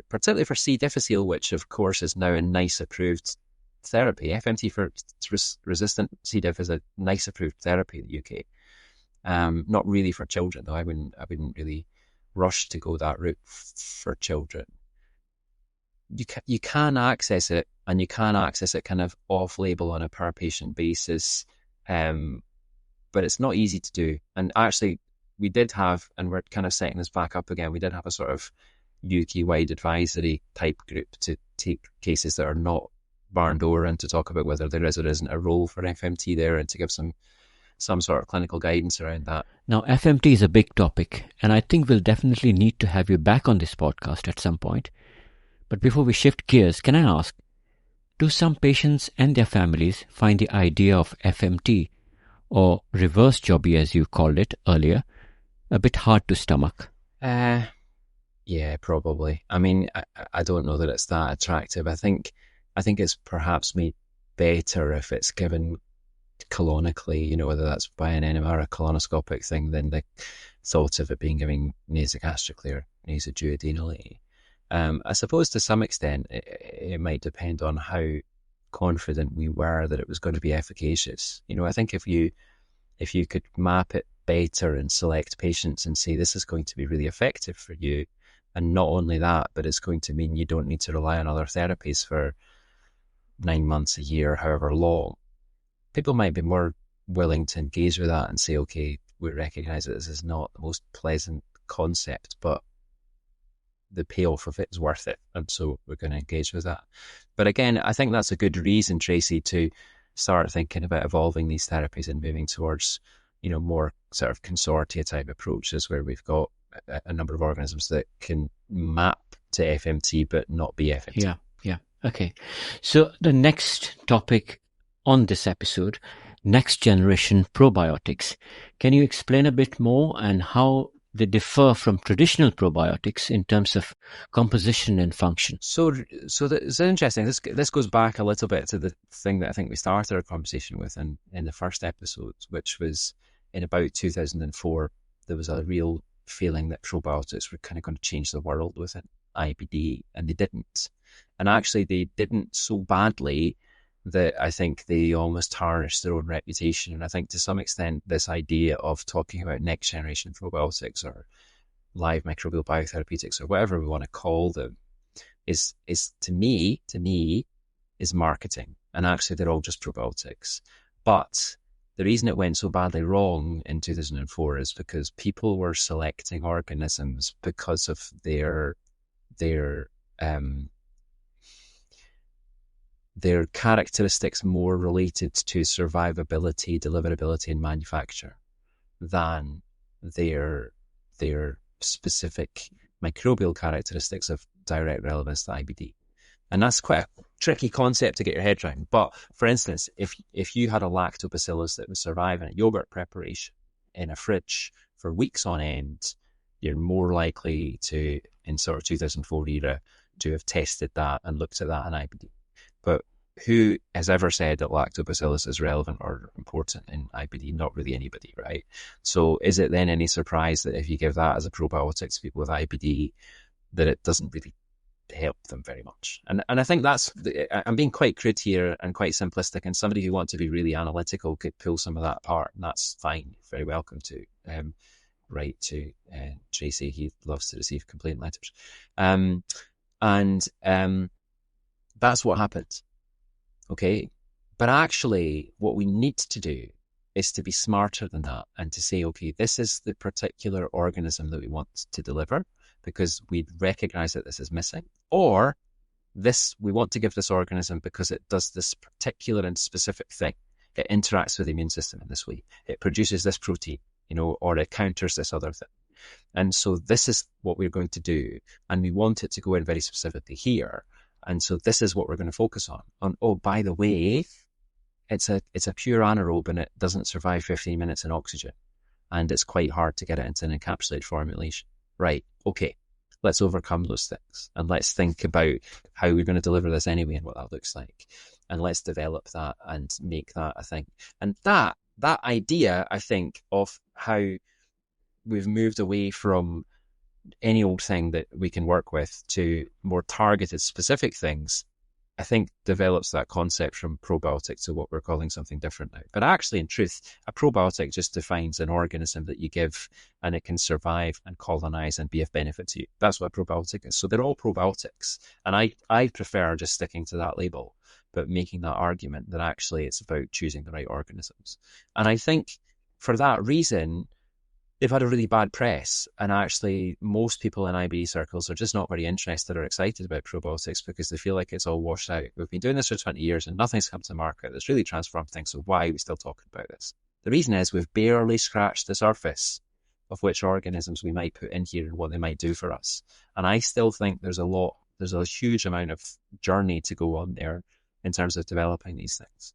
particularly for C. difficile, which of course is now a NICE approved therapy. FMT for resistant C. diff is a NICE approved therapy in the UK. Not really for children though. I wouldn't really rush to go that route for children. You can access it, and you can access it kind of off label on a per patient basis, but it's not easy to do. And actually, we did have, and we're kind of setting this back up again, we did have a sort of UK-wide advisory type group to take cases that are not barn door and to talk about whether there is or isn't a role for FMT there, and to give some sort of clinical guidance around that. Now, FMT is a big topic, and I think we'll definitely need to have you back on this podcast at some point. But before we shift gears, can I ask, do some patients and their families find the idea of FMT, or Reverse Jobbie as you called it earlier, a bit hard to stomach? Yeah, probably. I mean, I don't know that it's that attractive. I think it's perhaps made better if it's given colonically, whether that's by an enema or a colonoscopic thing, than the thought of it being given nasogastrically or nasoduodenally. I suppose to some extent it might depend on how confident we were that it was going to be efficacious. I think if you could map it better and select patients and say this is going to be really effective for you, and not only that, but it's going to mean you don't need to rely on other therapies for 9 months, a year, however long, people might be more willing to engage with that and say, okay, we recognize that this is not the most pleasant concept, but the payoff of it is worth it, and so we're going to engage with that. But again, I think that's a good reason, Tracy, to start thinking about evolving these therapies and moving towards, more sort of consortia type approaches, where we've got a number of organisms that can map to FMT but not be FMT. Yeah. Okay. So the next topic on this episode, next generation probiotics. Can you explain a bit more, and how they differ from traditional probiotics in terms of composition and function? So it's interesting. This goes back a little bit to the thing that I think we started our conversation with in the first episode, which was in about 2004. There was a real feeling that probiotics were kind of going to change the world within IBD, and they didn't. And actually, they didn't so badly that I think they almost tarnished their own reputation. And I think to some extent, this idea of talking about next generation probiotics or live microbial biotherapeutics or whatever we want to call them is to me is marketing. And actually, they're all just probiotics. But the reason it went so badly wrong in 2004 is because people were selecting organisms because of their characteristics more related to survivability, deliverability, and manufacture than their specific microbial characteristics of direct relevance to IBD. And that's quite a tricky concept to get your head around. But for instance, if you had a lactobacillus that would survive in a yogurt preparation in a fridge for weeks on end, you're more likely to, in sort of 2004 era, to have tested that and looked at that in IBD. But who has ever said that lactobacillus is relevant or important in IBD? Not really anybody, right? So is it then any surprise that if you give that as a probiotic to people with IBD, that it doesn't really help them very much? And I think I'm being quite crude here and quite simplistic, and somebody who wants to be really analytical could pull some of that apart, and that's fine. You're very welcome to write to Tracy. He loves to receive complaint letters. That's what happens. Okay. But actually, what we need to do is to be smarter than that and to say, okay, this is the particular organism that we want to deliver because we recognize that this is missing, or we want to give this organism because it does this particular and specific thing. It interacts with the immune system in this way. It produces this protein, or it counters this other thing. And so this is what we're going to do. And we want it to go in very specifically here. And so this is what we're going to focus on. Oh, by the way, it's a pure anaerobe and it doesn't survive 15 minutes in oxygen. And it's quite hard to get it into an encapsulated formulation. Right. Okay. Let's overcome those things. And let's think about how we're going to deliver this anyway and what that looks like. And let's develop that and make that a thing. And that idea, I think, of how we've moved away from any old thing that we can work with to more targeted specific things, I think develops that concept from probiotic to what we're calling something different now. But actually, in truth, a probiotic just defines an organism that you give and it can survive and colonize and be of benefit to you. That's what a probiotic is. So they're all probiotics. And I prefer just sticking to that label, but making that argument that actually it's about choosing the right organisms. And I think for that reason, they've had a really bad press, and actually most people in IBD circles are just not very interested or excited about probiotics because they feel like it's all washed out. We've been doing this for 20 years and nothing's come to market that's really transformed things, so why are we still talking about this? The reason is we've barely scratched the surface of which organisms we might put in here and what they might do for us. And I still think there's a huge amount of journey to go on there in terms of developing these things.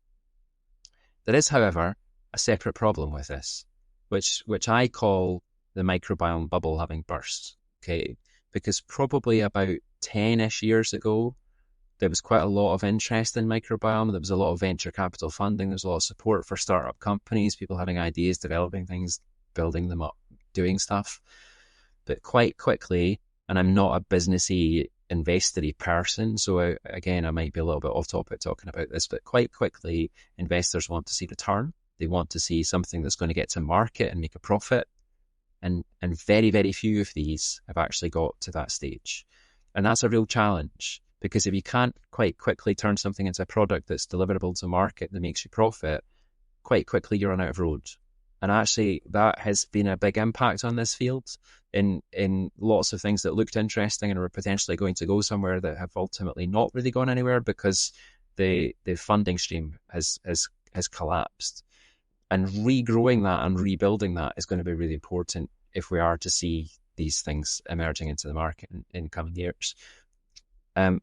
There is, however, a separate problem with this, which I call the microbiome bubble having burst, okay? Because probably about 10-ish years ago, there was quite a lot of interest in microbiome. There was a lot of venture capital funding. There was a lot of support for startup companies, people having ideas, developing things, building them up, doing stuff. But quite quickly, and I'm not a businessy, investor-y person, so again, I might be a little bit off topic talking about this, but quite quickly, investors want to see return. They want to see something that's going to get to market and make a profit. And very, very few of these have actually got to that stage. And that's a real challenge, because if you can't quite quickly turn something into a product that's deliverable to market that makes you profit, quite quickly you run out of road. And actually that has been a big impact on this field in lots of things that looked interesting and were potentially going to go somewhere that have ultimately not really gone anywhere because the funding stream has collapsed. And regrowing that and rebuilding that is going to be really important if we are to see these things emerging into the market in coming years.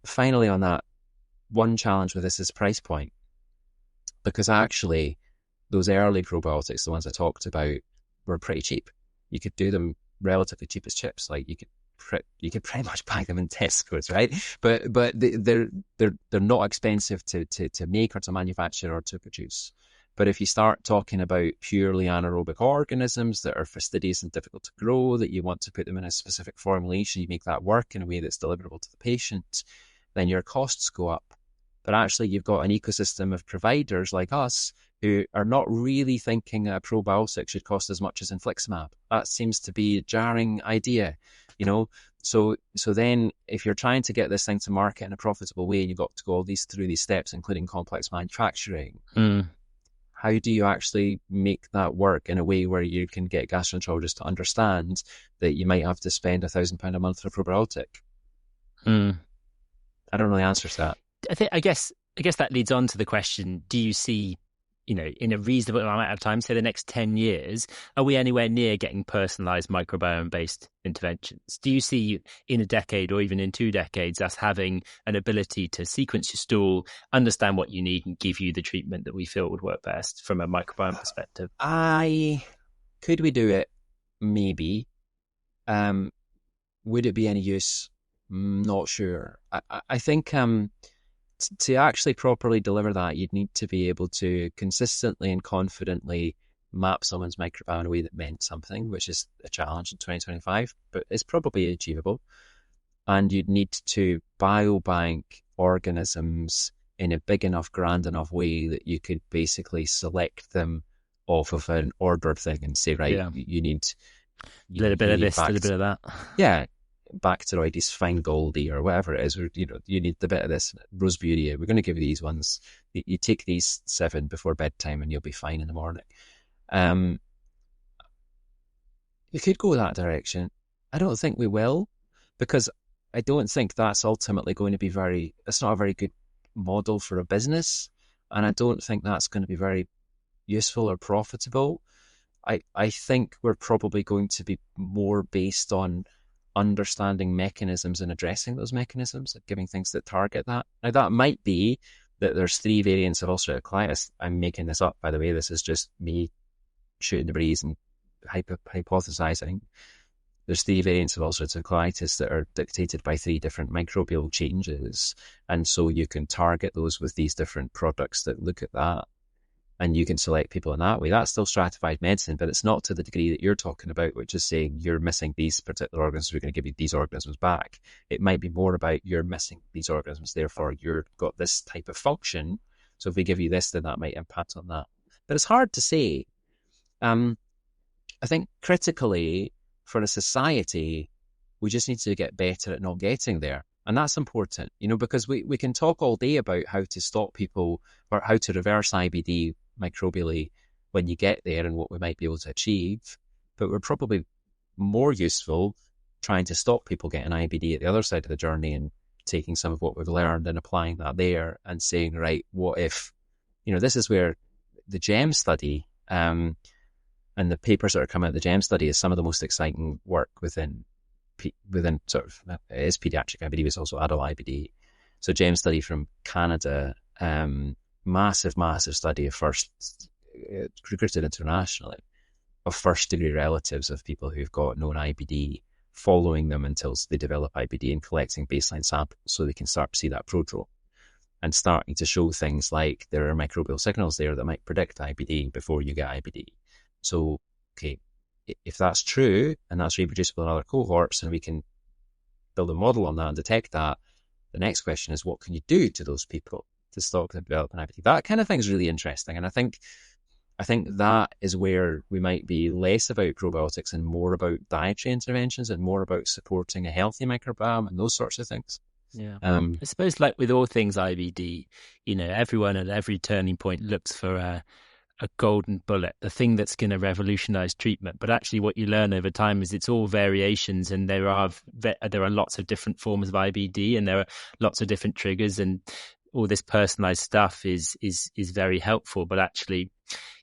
Finally on that, one challenge with this is price point. Because actually, those early probiotics, the ones I talked about, were pretty cheap. You could do them relatively cheap as chips. Like you could pretty much buy them in Tesco's, right? But they're not expensive to make or to manufacture or to produce. But if you start talking about purely anaerobic organisms that are fastidious and difficult to grow, that you want to put them in a specific formulation, you make that work in a way that's deliverable to the patient, then your costs go up. But actually, you've got an ecosystem of providers like us who are not really thinking a probiotic should cost as much as infliximab. That seems to be a jarring idea, you know. So then if you're trying to get this thing to market in a profitable way, and you've got to go through these steps, including complex manufacturing, how do you actually make that work in a way where you can get gastroenterologists to understand that you might have to spend £1,000 a month for a probiotic? I don't know the answer to that. I guess that leads on to the question: do you see, in a reasonable amount of time, say the next 10 years, are we anywhere near getting personalized microbiome-based interventions? Do you see in a decade or even in 2 decades us having an ability to sequence your stool, understand what you need, and give you the treatment that we feel would work best from a microbiome perspective? Could we do it? Maybe. Would it be any use? Not sure. I think to actually properly deliver that, you'd need to be able to consistently and confidently map someone's microbiome in a way that meant something, which is a challenge in 2025, but it's probably achievable. And you'd need to biobank organisms in a big enough, grand enough way that you could basically select them off of an ordered thing and say, right, you need a little bit of this, a little bit of that. Yeah. Bacteroides fine-goldii or whatever it is, or you need the bit of this roseburia. We're going to give you these ones. You take these 7 before bedtime, and you'll be fine in the morning. We could go that direction. I don't think we will, because I don't think that's ultimately going to be it's not a very good model for a business, and I don't think that's going to be very useful or profitable. I think we're probably going to be more based on understanding mechanisms and addressing those mechanisms, giving things that target that. Now, that might be that there's 3 variants of ulcerative colitis. I'm making this up, by the way. This is just me shooting the breeze and hypothesizing. There's 3 variants of ulcerative colitis that are dictated by 3 different microbial changes. And so you can target those with these different products that look at that. And you can select people in that way. That's still stratified medicine, but it's not to the degree that you're talking about, which is saying you're missing these particular organisms, we're going to give you these organisms back. It might be more about you're missing these organisms, therefore you've got this type of function. So if we give you this, then that might impact on that. But it's hard to say. I think critically, for a society, we just need to get better at not getting there. And that's important, because we can talk all day about how to stop people or how to reverse IBD microbially when you get there and what we might be able to achieve. But we're probably more useful trying to stop people getting IBD at the other side of the journey and taking some of what we've learned and applying that there and saying, right, what if, this is where the GEM study and the papers that are coming out of the GEM study is some of the most exciting work within sort of, it is pediatric IBD, but it's also adult IBD. So GEM study from Canada, massive study of recruited internationally, of first degree relatives of people who've got known IBD, following them until they develop IBD and collecting baseline samples so they can start to see that prodrome and starting to show things like there are microbial signals there that might predict IBD before you get IBD. So, okay, if that's true and that's reproducible in other cohorts and we can build a model on that and detect that, the next question is what can you do to those people to stop them developing IBD? That kind of thing is really interesting. And I think that is where we might be less about probiotics and more about dietary interventions and more about supporting a healthy microbiome and those sorts of things. Yeah. I suppose like with all things IBD, everyone at every turning point looks for a golden bullet, the thing that's going to revolutionize treatment. But actually what you learn over time is it's all variations, and there are lots of different forms of IBD, and there are lots of different triggers, and all this personalized stuff is very helpful. But actually,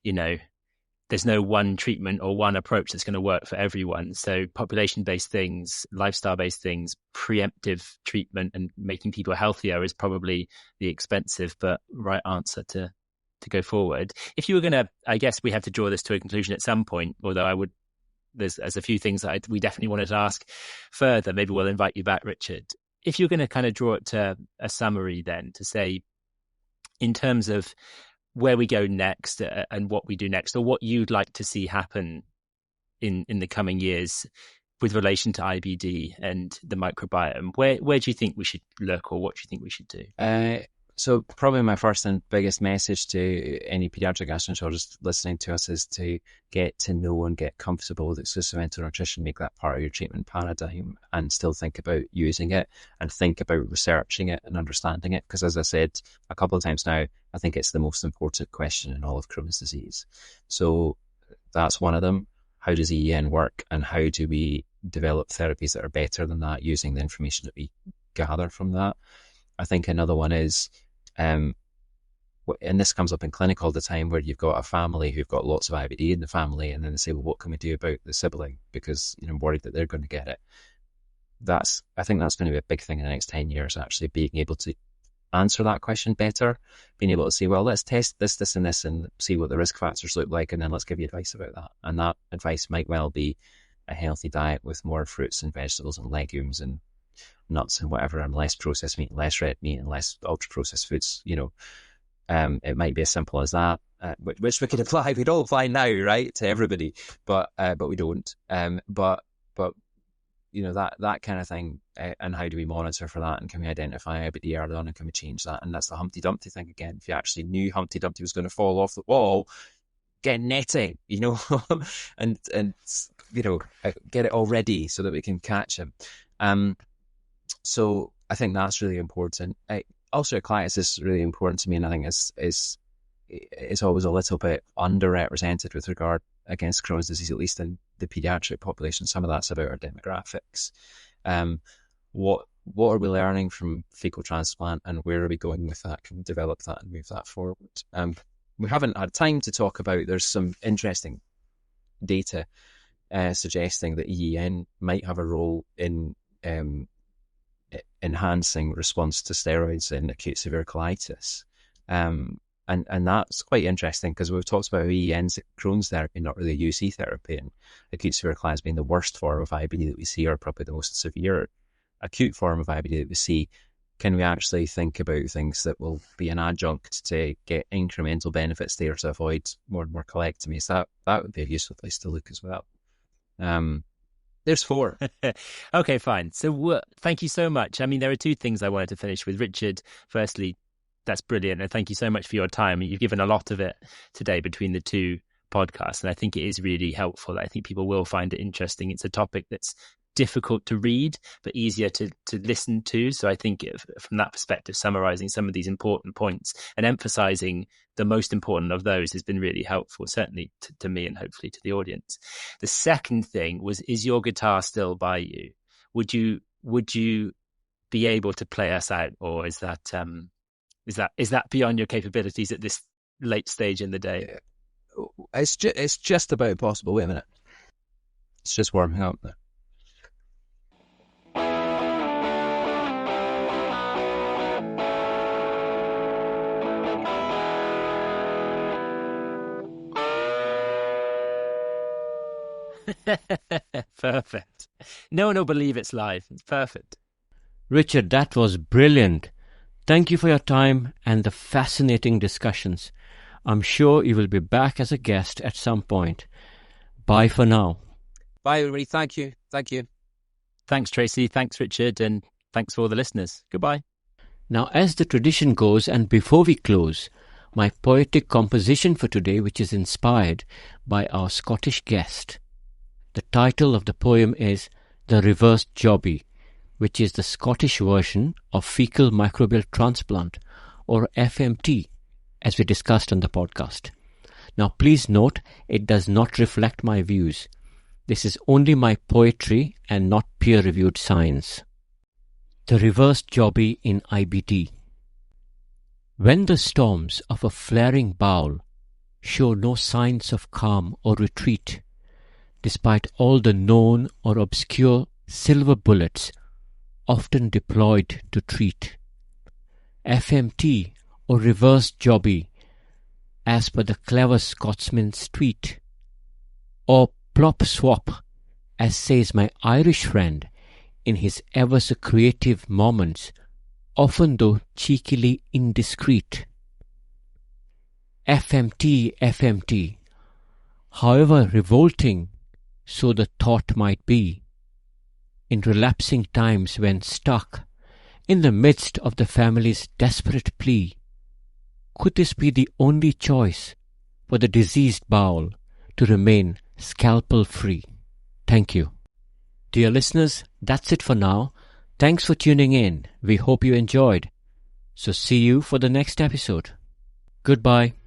there's no one treatment or one approach that's going to work for everyone. So population-based things, lifestyle-based things, preemptive treatment and making people healthier is probably the expensive but right answer to go forward. If you were going to, I guess we have to draw this to a conclusion at some point, although I would there's a few things that we definitely wanted to ask further. Maybe we'll invite you back, Richard. If you're going to kind of draw it to a summary then, to say, in terms of where we go next and what we do next, or what you'd like to see happen in the coming years with relation to IBD and the microbiome, where do you think we should look, or what do you think we should do? So probably my first and biggest message to any pediatric gastroenterologist listening to us is to get to know and get comfortable with exclusive enteral nutrition, make that part of your treatment paradigm, and still think about using it and think about researching it and understanding it. Because as I said a couple of times now, I think it's the most important question in all of Crohn's disease. So that's one of them. How does EEN work, and how do we develop therapies that are better than that using the information that we gather from that? I think another one is, and this comes up in clinic all the time, where you've got a family who've got lots of IBD in the family, and then they say, well, what can we do about the sibling, because I'm worried that they're going to get it. I think that's going to be a big thing in the next 10 years, actually being able to answer that question better, being able to say, well, let's test this and this and see what the risk factors look like, and then let's give you advice about that. And that advice might well be a healthy diet with more fruits and vegetables and legumes and nuts and whatever, and less processed meat, less red meat, and less ultra processed foods. It might be as simple as that, which we could apply. We don't apply now, right, to everybody, but we don't. But that kind of thing, and how do we monitor for that, and can we identify IBD early on, and can we change that? And that's the Humpty Dumpty thing again. If you actually knew Humpty Dumpty was going to fall off the wall, get netting, and get it all ready so that we can catch him. So I think that's really important. Ulcerative colitis is really important to me, and I think it's always a little bit underrepresented with regard against Crohn's disease, at least in the pediatric population. Some of that's about our demographics. What are we learning from fecal transplant, and where are we going with that? Can we develop that and move that forward? We haven't had time to talk about, there's some interesting data suggesting that EEN might have a role in enhancing response to steroids in acute severe colitis. And that's quite interesting, because we've talked about EEN's Crohn's therapy, not really UC therapy, and acute severe colitis being the worst form of IBD that we see, or probably the most severe acute form of IBD that we see. Can we actually think about things that will be an adjunct to get incremental benefits there to avoid more and more colectomies? That would be a useful place to look as well. There's 4. Okay, fine. So thank you so much. I mean, there are 2 things I wanted to finish with. Richard, firstly, that's brilliant, and thank you so much for your time. You've given a lot of it today between the 2 podcasts, and I think it is really helpful. I think people will find it interesting. It's a topic that's difficult to read, but easier to listen to. So I think from that perspective, summarizing some of these important points and emphasizing the most important of those has been really helpful, certainly to me and hopefully to the audience. The second thing was, is your guitar still by you? Would you be able to play us out, or is that beyond your capabilities at this late stage in the day? It's just about possible. Wait a minute. It's just warming up there. Perfect. No one will believe it's live. It's perfect. Richard, that was brilliant. Thank you for your time and the fascinating discussions. I'm sure you will be back as a guest at some point. Bye for now. Bye, everybody. Thank you. Thank you. Thanks, Tracy. Thanks, Richard. And thanks for all the listeners. Goodbye. Now, as the tradition goes, and before we close, my poetic composition for today, which is inspired by our Scottish guest. The title of the poem is The Reverse Jobbie, which is the Scottish version of fecal microbial transplant, or FMT, as we discussed on the podcast. Now, please note, it does not reflect my views. This is only my poetry and not peer-reviewed science. The Reverse Jobbie in IBD. When the storms of a flaring bowel show no signs of calm or retreat, despite all the known or obscure silver bullets often deployed to treat, FMT or Reverse Jobbie, as per the clever Scotsman's tweet, or plop swap, as says my Irish friend in his ever so creative moments, often though cheekily indiscreet. FMT, FMT, however revolting so the thought might be, in relapsing times when stuck in the midst of the family's desperate plea, could this be the only choice for the diseased bowel to remain scalpel-free? Thank you. Dear listeners, that's it for now. Thanks for tuning in. We hope you enjoyed. So see you for the next episode. Goodbye.